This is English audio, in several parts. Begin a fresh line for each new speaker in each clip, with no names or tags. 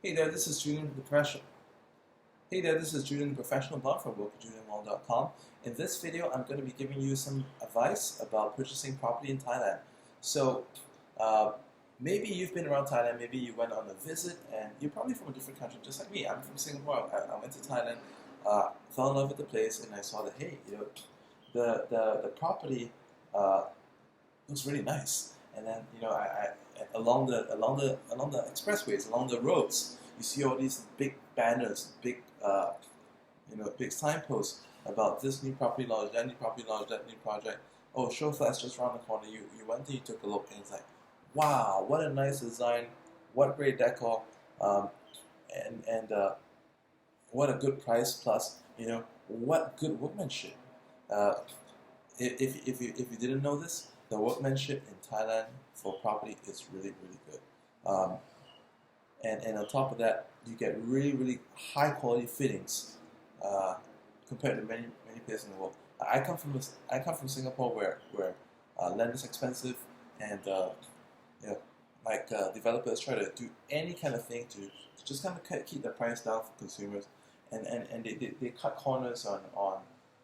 Hey there, this is Julian the Professional. Hey there, this is Julian the Professional blog from WorkWithJulianWong.com. In this video, I'm going to be giving you some advice about purchasing property in Thailand. So, uh, maybe you've been around Thailand, maybe you went on a visit, and you're probably from a different country, just like me. I'm from Singapore. I went to Thailand, fell in love with the place, and I saw that hey, the property uh, looks really nice. And then I along the expressways, along the roads, you see all these big banners, big signposts about this new property launch, that new property launch, that new project. Oh, show flats just around the corner. You went there, you took a look, and it's like, wow, what a nice design, what great decor, um, and what a good price. Plus, what good workmanship. Uh, if you didn't know this, the workmanship in Thailand for property is really really good. Um, and on top of that, you get really really high quality fittings uh, compared to many places in the world. I come from Singapore where land is expensive and you know developers try to do any kind of thing to just kind of keep the price down for consumers, and they cut corners on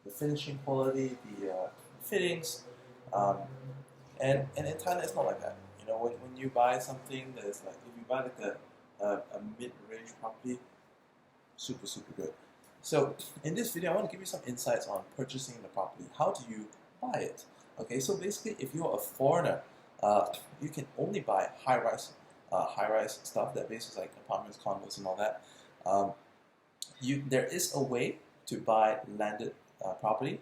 the finishing quality, the fittings, um, and in Thailand it's not like that. When you buy something that is like if you buy like a mid-range property, super good. So in this video, I want to give you some insights on purchasing the property. How do you buy it? Okay, so basically, if you're a foreigner, you can only buy high-rise stuff that bases like apartments, condos, and all that. There is a way to buy landed property,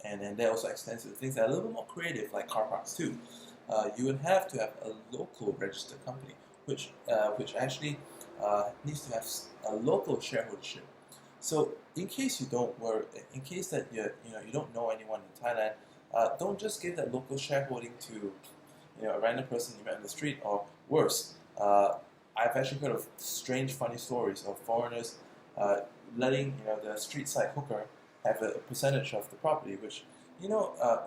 and then there also extends to things that are a little bit more creative, like car parks too. You would have to have a local registered company, which actually needs to have a local shareholdership. So in case that you don't know anyone in Thailand, don't just give that local shareholding to a random person you met on the street, or worse. I've actually heard of strange, funny stories of foreigners letting the street side hooker have a percentage of the property, which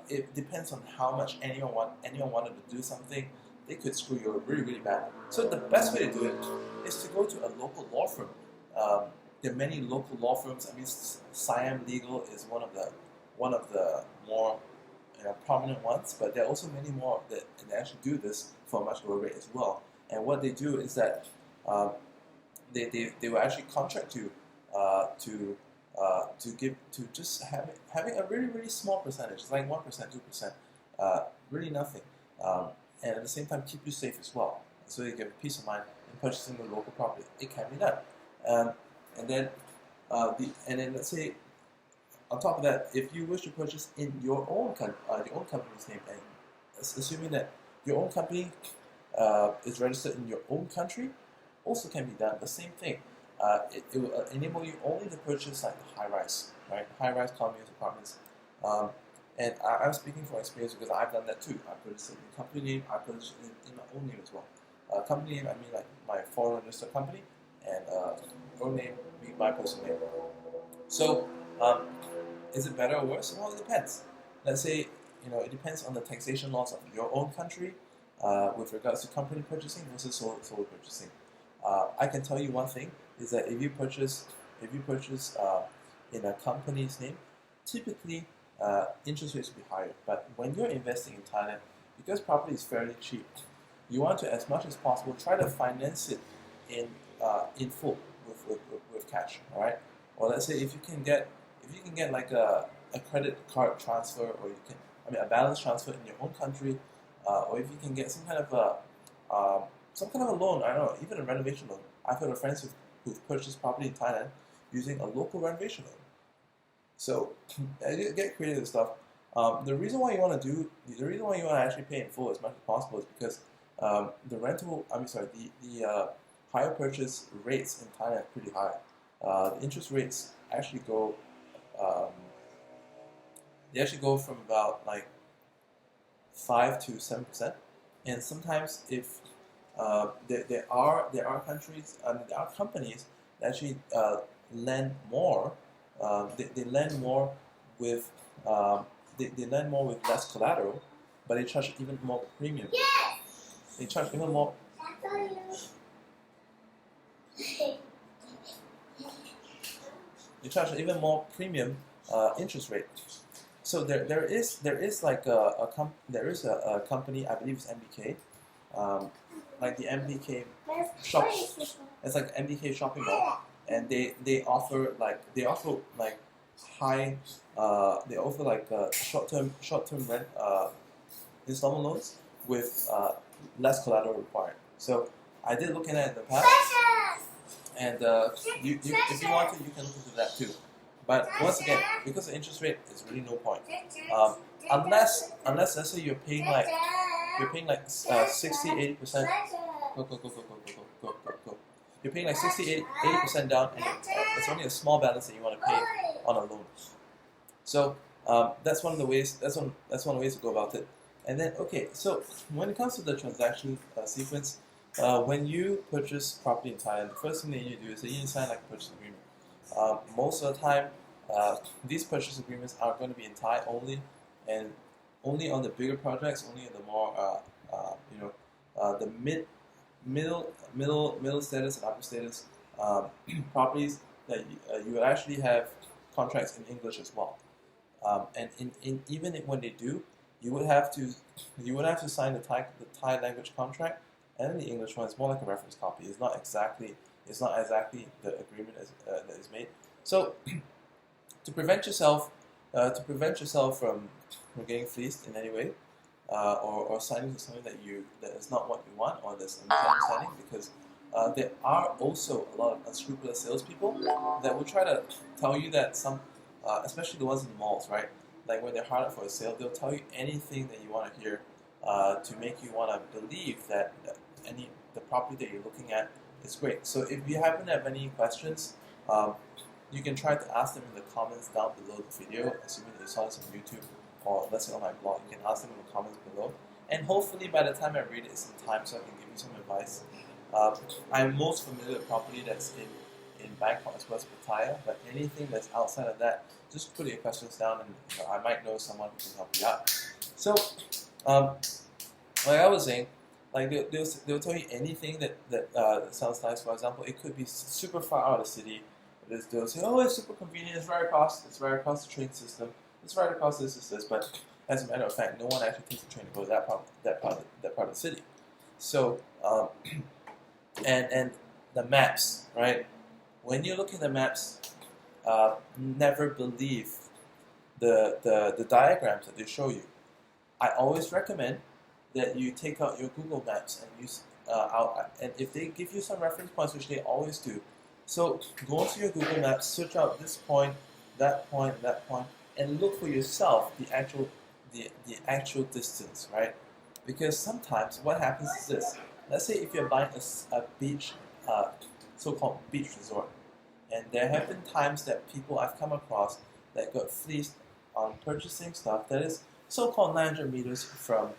it depends on how much anyone wanted to do something. They could screw you really really bad. So the best way to do it is to go to a local law firm. There are many local law firms. I mean, Siam Legal is one of the more prominent ones, but there are also many more that can actually do this for a much lower rate as well. And what they do is that um, they will actually contract you to give to just having a really really small percentage. It's like 1%, 2%, really nothing, and at the same time keep you safe as well, so you get peace of mind in purchasing the local property. It can be done, um, and then let's say on top of that, if you wish to purchase in your own company's name, and assuming that your own company is registered in your own country, also can be done. The same thing. It will enable you only to purchase like high rise, right? High rise condominiums, apartments. And I'm speaking from experience because I've done that too. I purchased it in company name. I purchased it in my own name as well. Company name, I mean like my foreign registered company, and own name, my personal name. So, is it better or worse? Well, it depends. Let's say it depends on the taxation laws of your own country with regards to company purchasing versus solo purchasing. I can tell you one thing is that if you purchase in a company's name, typically interest rates will be higher. But when you're investing in Thailand, because property is fairly cheap, you want to, as much as possible, try to finance it in full with cash. All right. Or let's say if you can get like a credit card transfer, or a balance transfer in your own country, or if you can get some kind of a loan. I don't know, even a renovation loan. I've heard of friends who've purchased property in Thailand using a local renovation loan. So get creative with stuff. The reason why you want to actually pay in full as much as possible is because the higher purchase rates in Thailand are pretty high. The interest rates actually um, go from about like 5 to 7%, and sometimes if there are countries and there are companies that actually lend more. They lend more with they lend more with less collateral, but they charge even more premium. They charge even more. You charge an even more premium interest rate. So there is like a company, I believe it's MBK, like the MBK shop. It's like MBK shopping mall, and they offer like high they offer like short term rent installment loans with less collateral required. So I did look at it in the past, and if you want to, you can look into that too. But once again, because the interest rate is really no point. Unless let's say you're paying like 60-80%. Go. You're paying like 60-80% down, and it's only a small balance that you want to pay on a loan. So that's one of the ways. That's one of the ways to go about it. And then so when it comes to the transaction sequence, when you purchase property in Thailand, the first thing that you do is that you sign like a purchase agreement. Most of the time, these purchase agreements are going to be in Thai only, and only on the bigger projects, only in the more the middle status and upper status properties that you would actually have contracts in English as well. And even when they do, you would have to sign the Thai language contract, and then the English one is more like a reference copy. It's not exactly the agreement that is made. So to prevent yourself from getting fleeced in any way, or signing to something that is not what you want, or there's a misunderstanding, because there are also a lot of unscrupulous salespeople that will try to tell you that especially the ones in the malls, right? Like when they're hard up for a sale, they'll tell you anything that you want to hear to make you want to believe that the property that you're looking at is great. So if you happen to have any questions, you can try to ask them in the comments down below the video, assuming that you saw this on YouTube or let's say on my blog. You can ask them in the comments below, and hopefully by the time I read it, it's in time so I can give you some advice. I'm most familiar with property that's in Bangkok as well as Pattaya, but anything that's outside of that, just put your questions down, and I might know someone who can help you out. So, like I was saying, like they'll tell you anything that sounds nice. For example, it could be super far out of the city. They'll say, oh, it's super convenient. It's right across the train system. It's right across this. But as a matter of fact, no one actually takes the train to go to that part of the city. So, and the maps, right? When you look at the maps, never believe the diagrams that they show you. I always recommend that you take out your Google Maps and use and if they give you some reference points, which they always do, so go into your Google Maps, search out this point, that point, and look for yourself the actual distance, right? Because sometimes what happens is this. Let's say if you're buying a beach, so-called beach resort, and there have been times that people I've come across that got fleeced on purchasing stuff that is so-called 900 meters from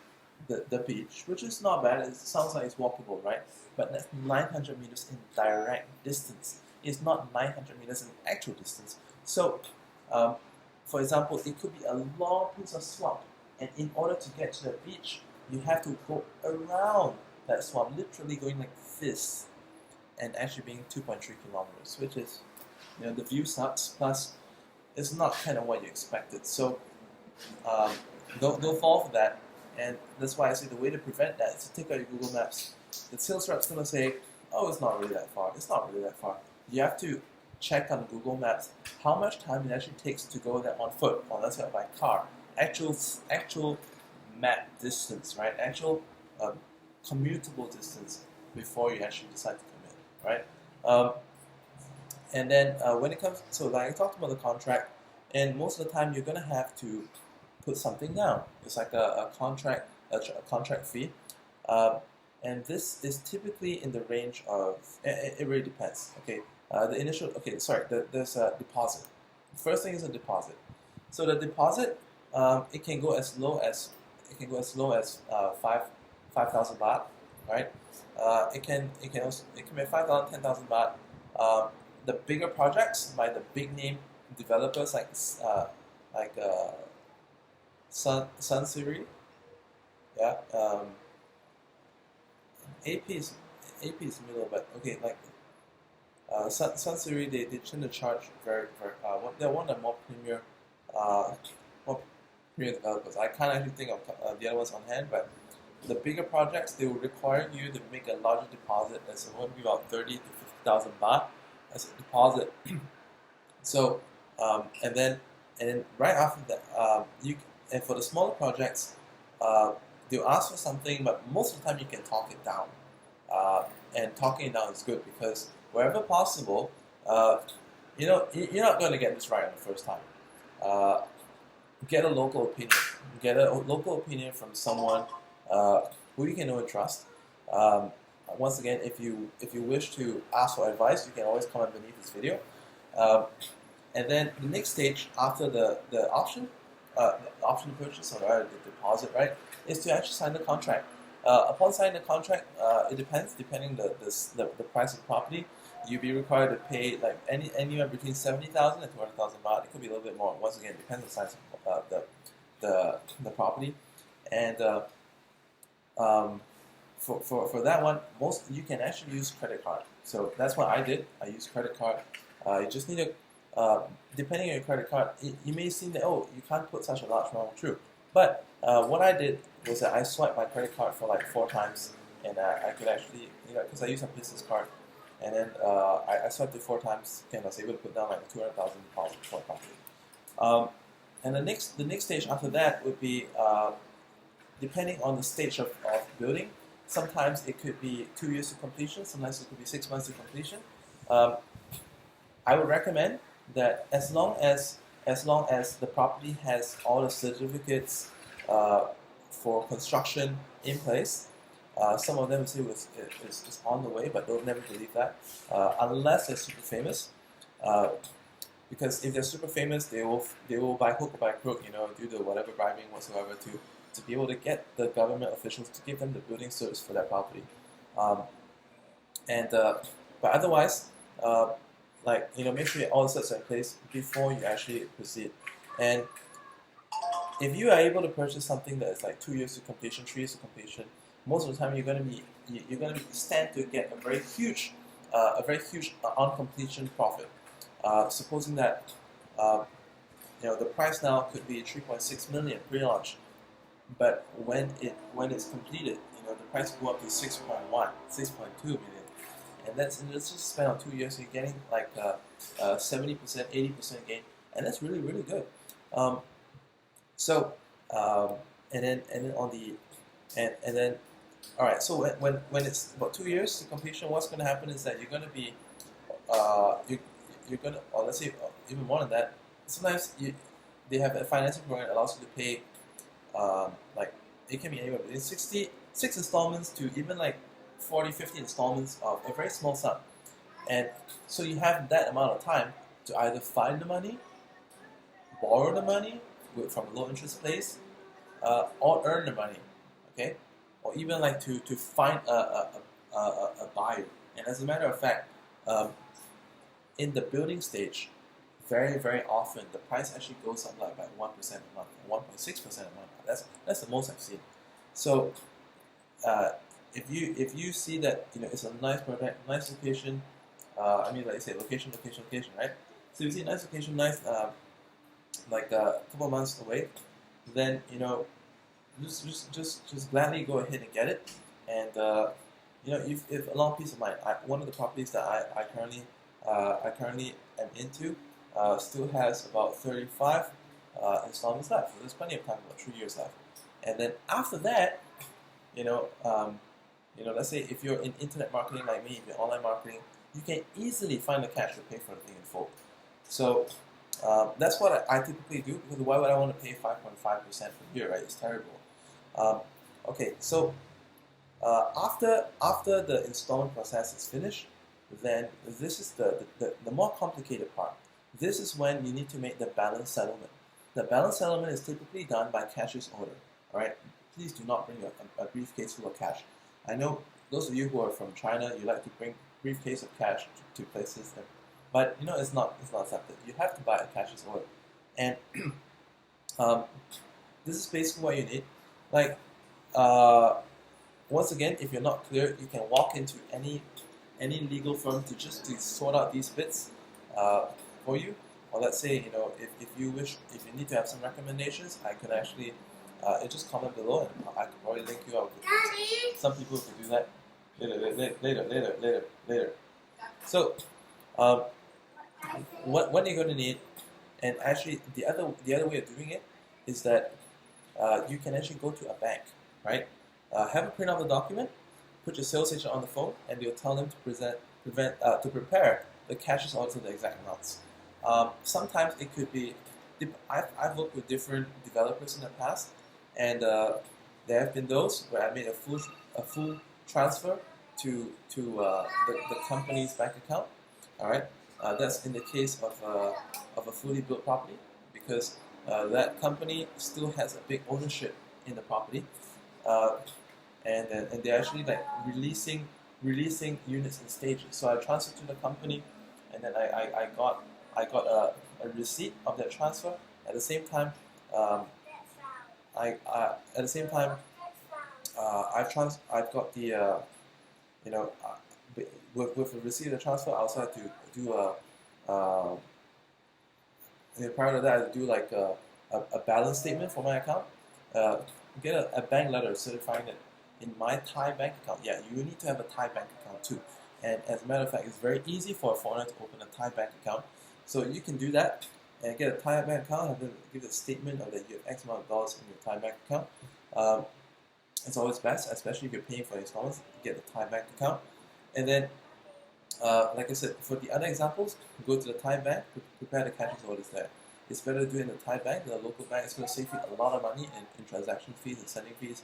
the beach, which is not bad. It sounds like it's walkable, right? But that's 900 meters in direct distance. It's not 900 meters in actual distance. So, for example, it could be a long piece of swamp, and in order to get to the beach, you have to go around that swamp, literally going like this, and actually being 2.3 kilometers, which is, the view sucks. Plus, it's not kind of what you expected. So, don't fall for that. And that's why I say the way to prevent that is to take out your Google Maps. The sales rep's going to say, oh, it's not really that far. It's not really that far. You have to check on Google Maps how much time it actually takes to go there on foot, or let's say by car. Actual map distance, right? Actual commutable distance before you actually decide to commit, right? And then when it comes, so like I talked about the contract, and most of the time you're going to have to put something down. It's like a contract fee, and this is typically in the range of. It really depends. Okay, there's a deposit. The first thing is a deposit. So the deposit, it can go as low as 5,000 baht, right? It can be 5,000, 10,000 baht. The bigger projects by the big name developers like Sunsiri, yeah. AP is middle, but okay, like Sansui, they tend to charge they're one of the more premier developers. I can't actually think of the other ones on hand, but the bigger projects, they will require you to make a larger deposit. That's going to be about 30 to 50,000 baht as a deposit. So, and then right after that, and for the smaller projects, they'll ask for something, but most of the time you can talk it down. And talking it down is good because wherever possible, you're not going to get this right on the first time. Get a local opinion. Get a local opinion from someone who you can know and trust. Once again, if you wish to ask for advice, you can always comment beneath this video. And then the next stage after the option purchase or the deposit, right, is to actually sign the contract. Upon signing the contract, it depends. Depending the price of the property, you'll be required to pay like anywhere between 70,000 and 200,000 baht. It could be a little bit more. Once again, it depends on the size of the property. And for that one, you can actually use credit card. So that's what I did. I used credit card. You just need to, depending on your credit card, you may seem that, oh, you can't put such a large amount. True. But what I did was that I swiped my credit card for like 4 times, and I could actually, because I used a business card, and then I swiped it 4 times, and I was able to put down like 200,000 pounds for property. And the next stage after that would be, depending on the stage of building, sometimes it could be 2 years to completion, sometimes it could be 6 months to completion. I would recommend that as long as the property has all the certificates for construction in place, some of them say it's on the way, but don't never believe that unless they're super famous. Because if they're super famous, they will by hook or by crook, do the whatever bribing whatsoever to be able to get the government officials to give them the building certs for that property. But otherwise, make sure all the certs are in place before you actually proceed. And if you are able to purchase something that is like 2 years to completion, 3 years to completion, most of the time you're going to stand to get a very huge on completion profit. Supposing that the price now could be 3.6 million pre-launch, but when it's completed, the price will go up to 6.2 million, and that's just spent on 2 years. So you're getting like 70%, 80% gain, and that's really really good. All right. So when it's about 2 years to completion, what's going to happen is that you're going to be you're gonna, or let's say even more than that. Sometimes they have a financing program that allows you to pay, like it can be anywhere between 6 installments to even like 40, 50 installments of a very small sum, and so you have that amount of time to either find the money, borrow the money from a low interest place, or earn the money, okay, or even like to find a buyer. And as a matter of fact, in the building stage, very very often the price actually goes up like by 1% a month, 1.6% a month. That's the most I've seen. So if you see that it's a nice project, nice location, like I say, location, right? So you see a nice location, nice like a couple months away, then just gladly go ahead and get it. And if a long peace of mind. One of the properties that I currently am into still has about 35 installments left. So there's plenty of time, about 3 years left. And then after that, let's say if you're in internet marketing like me, if you're online marketing, you can easily find the cash to pay for everything in full. So that's what I typically do, because why would I want to pay 5.5% per year, right? It's terrible. Okay, so after the installment process is finished, then this is the more complicated part. This is when you need to make the balance settlement. The balance settlement is typically done by cashier's order. All right, please do not bring a briefcase full of cash. I know those of you who are from China, you like to bring briefcase of cash to places, but it's not accepted. You have to buy a cashier's order, and this is basically what you need. Like once again, if you're not clear, you can walk into any any legal firm to to sort out these bits for you. Or let's say, if you wish, if you need to have some recommendations, I could actually just comment below, and I could probably link you up with some people who do that later. So, what you're going to need, and actually the other way of doing it is that you can actually go to a bank, right? Have a print of the document, put your sales agent on the phone, and you'll tell them to prepare the cashier's order to the exact amounts. Sometimes it could be. I've worked with different developers in the past, and there have been those where I made a full transfer to the company's bank account. All right, that's in the case of a fully built property, because that company still has a big ownership in the property, and they're actually like releasing units in stages. So I transferred to the company, and then I got a receipt of that transfer. At the same time, I've got the with the receipt of the transfer, I also had to do prior to that, I had to do like a balance statement for my account. Get a bank letter certifying that in my Thai bank account. Yeah, you need to have a Thai bank account too. And as a matter of fact, it's very easy for a foreigner to open a Thai bank account. So you can do that and get a Thai bank account, and then give a statement of that you have X amount of dollars in your Thai bank account. It's always best, especially if you're paying for installments, get the Thai bank account. And then, like I said, for the other examples, go to the Thai bank, prepare the cashier's orders there. It's better to do it in the Thai bank than the local bank. It's going to save you a lot of money in transaction fees and sending fees.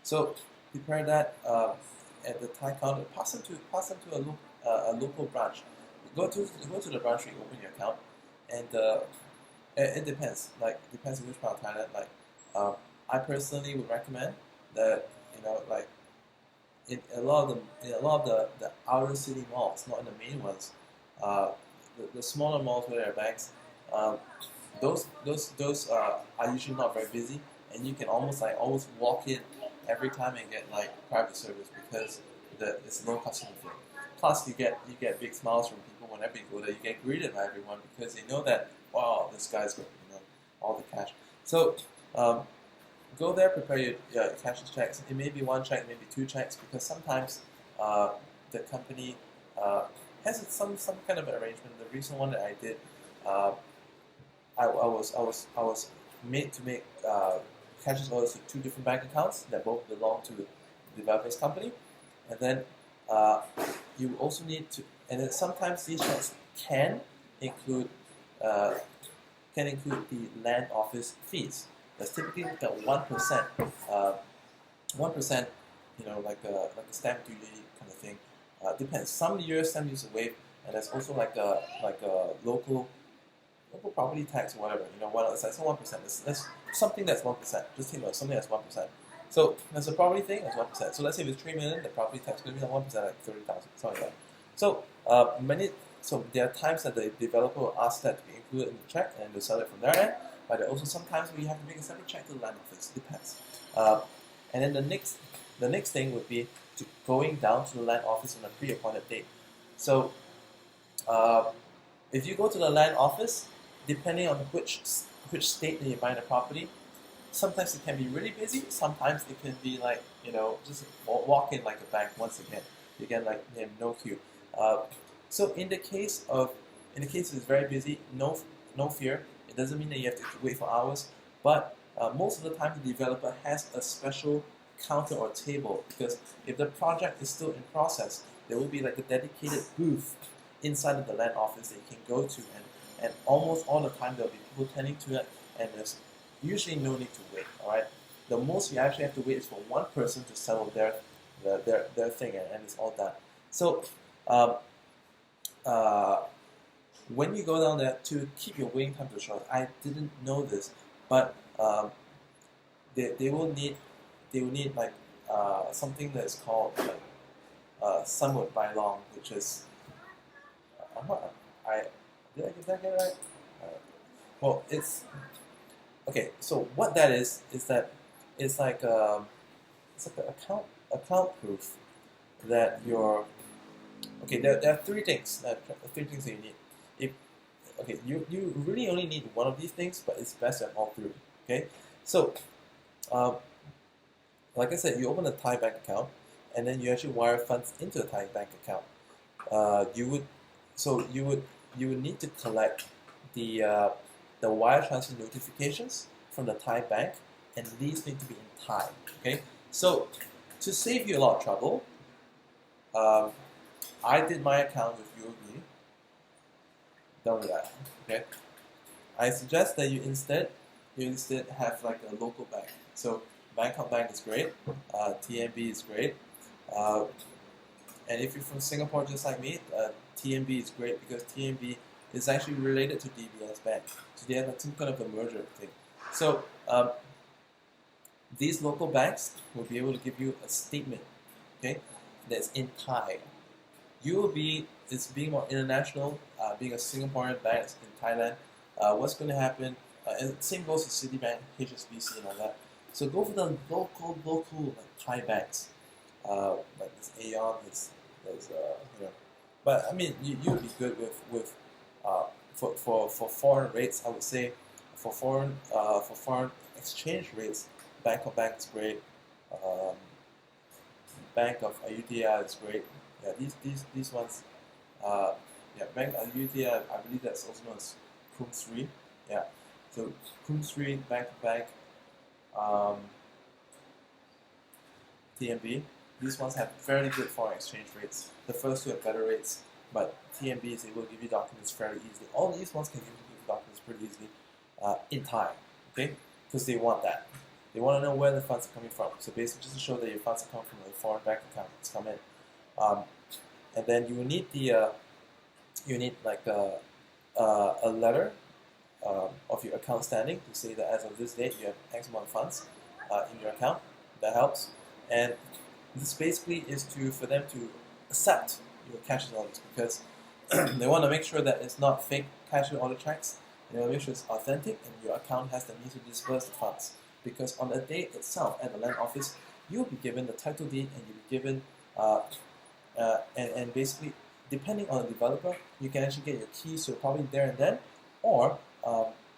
So prepare that at the Thai counter. Pass them to a local branch. Go to the branch where you open your account, and it depends. Like depends on which part of Thailand. Like I personally would recommend that like in a lot of the outer city malls, not in the main ones, the smaller malls where there are banks, those are usually not very busy, and you can almost walk in every time and get like private service because it's no customer fee. Plus, you get big smiles from people whenever you go there. You get greeted by everyone because they know that, wow, this guy's got all the cash. So go there, prepare your cashier's checks. It may be one check, maybe two checks, because sometimes the company has some kind of arrangement. The recent one that I did, I was made to make cashier's orders to two different bank accounts that both belong to the developer's company, and then you also need to, and then sometimes these checks can include the land office fees. That's typically like 1%, 1%, like a stamp duty kind of thing. Depends. Some years stamp duty is waived, and there's also like a local property tax or whatever. It's like 1%. That's something that's 1%. Just think about something that's 1%. So there's a property thing that's 1%. So let's say if it's $3 million, the property tax is going to be like 1%, like 30,000, something like that. So so there are times that the developer will ask that to be included in the check, and they'll sell it from their end. But there are also sometimes we have to make a separate check to the land office. Depends. And then the next thing would be going down to the land office on a pre-appointed date. So if you go to the land office, depending on which state that you're buying the property, sometimes it can be really busy. Sometimes it can be like just walk in like a bank once again. You get like no queue. So in the case it's very busy, no fear. It doesn't mean that you have to wait for hours, but most of the time the developer has a special counter or table, because if the project is still in process, there will be like a dedicated booth inside of the land office that you can go to, and almost all the time there'll be people tending to it, and there's usually no need to wait. All right, the most you actually have to wait is for one person to settle their thing, and it's all done. So when you go down there, to keep your waiting time to short, I didn't know this, but they will need like something that's called like Samut Bai Long, which is did I get right? Well, it's okay. So what that is that it's like an account proof that your Okay, there are three things. Three things that you need. If okay, you really only need one of these things, but it's best to have all three. Okay, so uh, like I said, you open a Thai bank account, and then you actually wire funds into a Thai bank account. You would so you would need to collect the wire transfer notifications from the Thai bank, and these need to be in Thai. Okay, so to save you a lot of trouble, um, I did my account with UOB. Done with that. Okay, I suggest that you instead have like a local bank. So Bangkok Bank is great, TMB is great, uh, and if you're from Singapore just like me, TMB is great because TMB is actually related to DBS Bank. So they have some kind of a merger thing. So these local banks will be able to give you a statement, okay, that's in Thai. UOB is being more international, being a Singaporean bank in Thailand. What's going to happen? And same goes to Citibank, HSBC, and all that. So go for the local like Thai banks, like this Aeon, there's you know. But I mean, you would be good with for foreign rates. I would say for foreign exchange rates, Bangkok Bank is great. Um, Bank of Ayutthaya is great. Yeah, these ones. Uh, yeah, Bank of Ayutthaya, I believe that's also known as Krum Sri. Yeah, so Krum Sri, Bank of Bank, um, TMB. These ones have fairly good foreign exchange rates. The first two have better rates, but TMB is able to give you documents fairly easily. All these ones can give you documents pretty easily in time, okay? Because they want that. They want to know where the funds are coming from. So basically, just to show that your funds are coming from a foreign bank account, it's come in. And then you need like a letter of your account standing to say that as of this date you have X amount of funds in your account. That helps. And this basically is for them to accept your cash orders because they want to make sure that it's not fake cash order checks. They want to make sure it's authentic and your account has the means to disburse the funds. Because on the day itself at the land office, you'll be given the title deed and you'll be given and basically depending on the developer, you can actually get your keys so probably there and then, or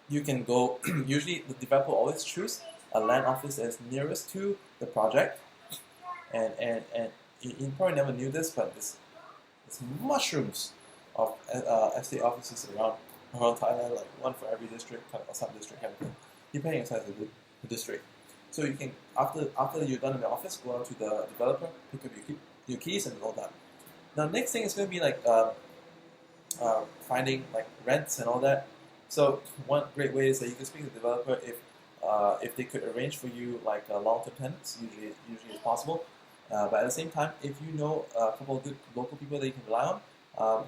you can go. Usually, the developer always choose a land office that's nearest to the project, and you probably never knew this, but there's mushrooms of estate offices around Thailand, like one for every district, kind of sub district, kind of thing, depending on the size of the district. So you can after you're done in the office, go out to the developer, pick up your keys, and all that. Now, next thing is going to be like finding like rents and all that. So one great way is that you can speak to the developer if they could arrange for you like long-term tenants. Usually it's possible. But at the same time, if you know a couple of good local people that you can rely on,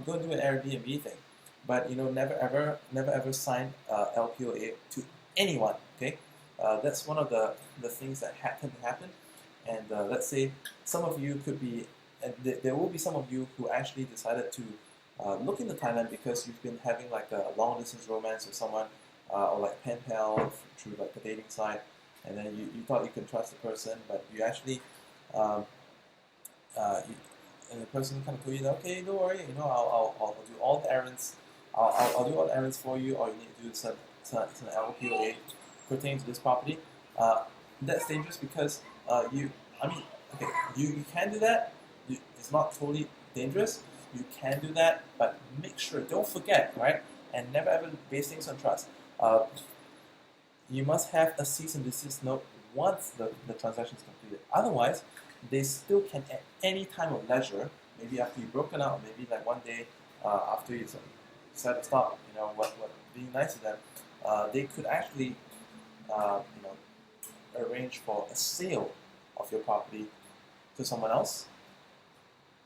go and do an Airbnb thing. But never ever sign LPOA to anyone. Okay, that's one of the things that tend to happen. And let's say some of you could be, and there will be some of you who actually decided to look into Thailand because you've been having like a long distance romance with someone, or like pen pal through like the dating site, and then you thought you could trust the person, but you actually, and the person kind of told you that, okay, don't worry, I'll do all the errands, I'll do all the errands for you, or you need to do some LPOA pertaining to this property. That's dangerous because you can do that. It's not totally dangerous. You can do that, but make sure, don't forget, right? And never ever base things on trust. You must have a cease and desist note once the transaction is completed. Otherwise, they still can at any time of leisure, maybe after you've broken out, or maybe like one day after you decide to stop, what being nice to them, they could actually, arrange for a sale of your property to someone else,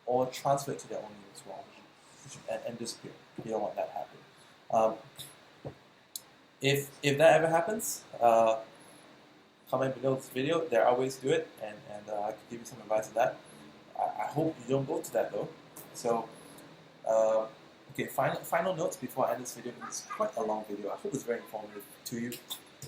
or transfer it to their own name as well, and disappear. You don't want that happening. If that ever happens, comment below this video. There are ways to do it, and I could give you some advice on that. I hope you don't go to that though. So, okay, final notes before I end this video. It's quite a long video. I hope it's very informative to you.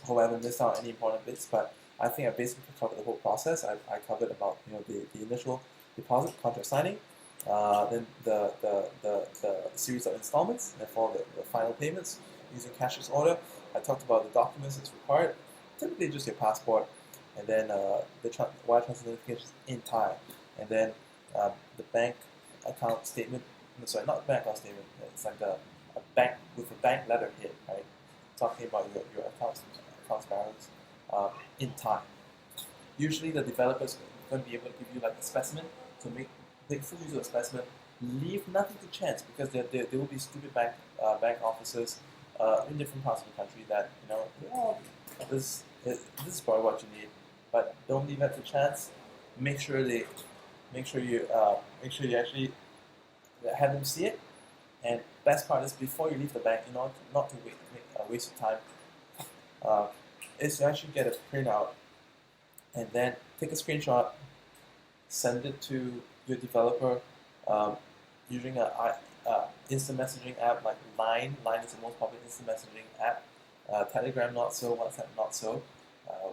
I hope I haven't missed out any important bits, but I think I basically covered the whole process. I covered about the initial deposit, contract signing, then the series of installments, and for the final payments using cashier's order. I talked about the documents that's required, typically just your passport, and then the wire transfer notifications in time, and then the bank account statement. No, sorry, not bank account statement. It's like a bank with a bank letterhead, right? Talking about your accounts balance in time. Usually, the developers are going to be able to give you like a specimen to make full use of a specimen. Leave nothing to chance because there will be stupid bank officers in different parts of the country that this is probably what you need, but don't leave that to chance. Make sure you actually have them see it. And best part is before you leave the bank, in order not to waste your time, is to actually get a printout and then take a screenshot, send it to your developer using an instant messaging app like Line. Line is the most popular instant messaging app. Telegram not so, WhatsApp not so,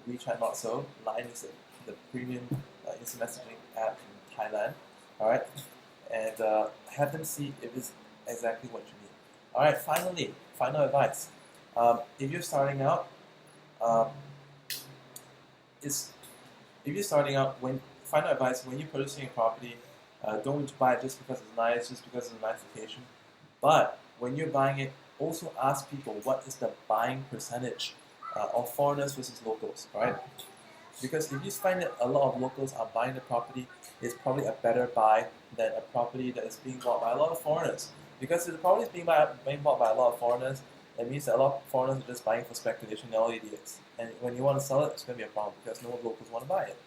WeChat not so. Line is the premium instant messaging app in Thailand. All right, and have them see if it's exactly what you need. All right, finally, final advice. If you're starting out, final advice when you're purchasing a property, don't buy it just because it's nice, just because it's a nice location. But when you're buying it, also ask people what is the buying percentage of foreigners versus locals, right? Because if you find that a lot of locals are buying the property, it's probably a better buy than a property that is being bought by a lot of foreigners. Because if the property is being bought by a lot of foreigners, that means that a lot of foreigners are just buying for speculation. They're all idiots. And when you want to sell it, it's going to be a problem because no locals want to buy it.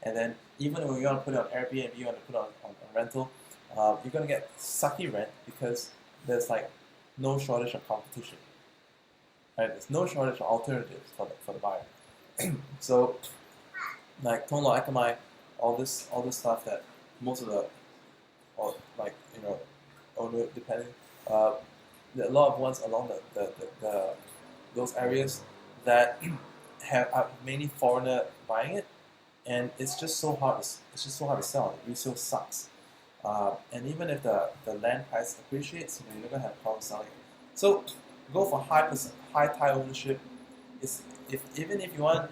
And then even when you want to put it on Airbnb, you want to put it on rental, you're going to get sucky rent because there's like no shortage of competition. Right? There's no shortage of alternatives for the buyer. So like Tonlo Akamai, all this stuff that most of the owner depending there are a lot of ones along those areas that have mainly foreigner buying it, and it's just so hard to sell. The resale sucks, and even if the land price appreciates, you're not gonna have problems selling it. So go for high Thai ownership. Even if you are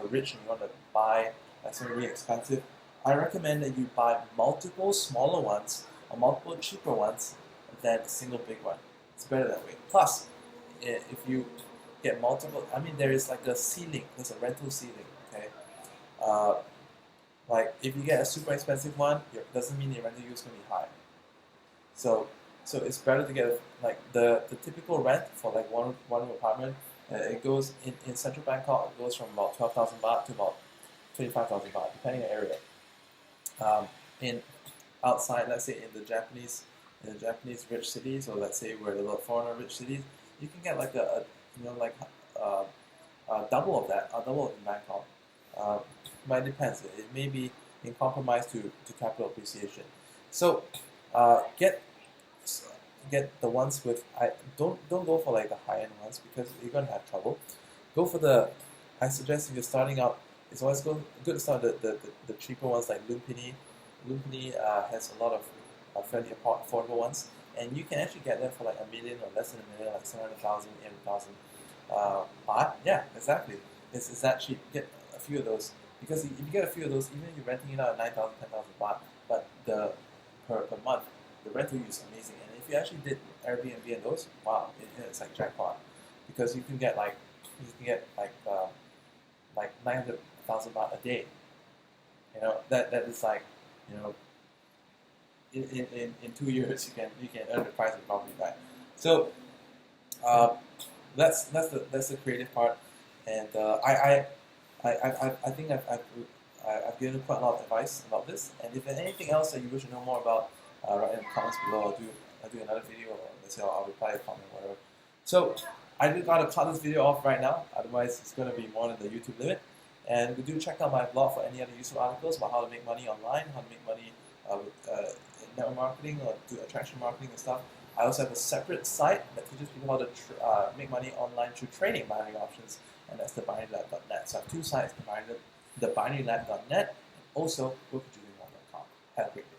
rich and you want to buy something really expensive, I recommend that you buy multiple smaller ones or multiple cheaper ones than a single big one. It's better that way. Plus, if you get multiple, there is like a ceiling. There's a rental ceiling. Okay, like if you get a super expensive one, it doesn't mean your rental use is going to be high. So it's better to get like the typical rent for like one room apartment. It goes in central Bangkok. It goes from about 12,000 baht to about 25,000 baht, depending on the area. In outside, let's say in the Japanese rich cities, or let's say where there are a lot of foreigner rich cities, you can get like a double of that, double in Bangkok. But it depends. It may be in compromise to capital appreciation. So get the ones with don't go for like the high end ones because you're gonna have trouble. Go for I suggest if you're starting out, it's always good to start the cheaper ones like Lumpini. Lumpini has a lot of fairly affordable ones, and you can actually get them for like $1 million or less than $1 million, like 700,000, 800,000 baht. Yeah, exactly. It's that cheap. Get a few of those because if you get a few of those, even if you're renting it out at 9,000, 10,000 baht, but per month, the rental use is amazing. And if you actually did Airbnb and those, wow, it's like jackpot because you can get like 900,000 baht a day. That is like in 2 years you can earn the price of property back. So that's the creative part, and I think I've given quite a lot of advice about this. And if there's anything else that you wish to know more about, write in the comments below. I'll do another video, or let's say I'll reply a comment, whatever. So I do gotta cut this video off right now, otherwise it's gonna be more than the YouTube limit. And do check out my blog for any other useful articles about how to make money online, how to make money with network marketing or do attraction marketing and stuff. I also have a separate site that teaches people how to make money online through trading binary options, and that's theBinaryLab.net. So I have two sites, theBinaryLab.net and also GoToJulianWong.com. Have a great day.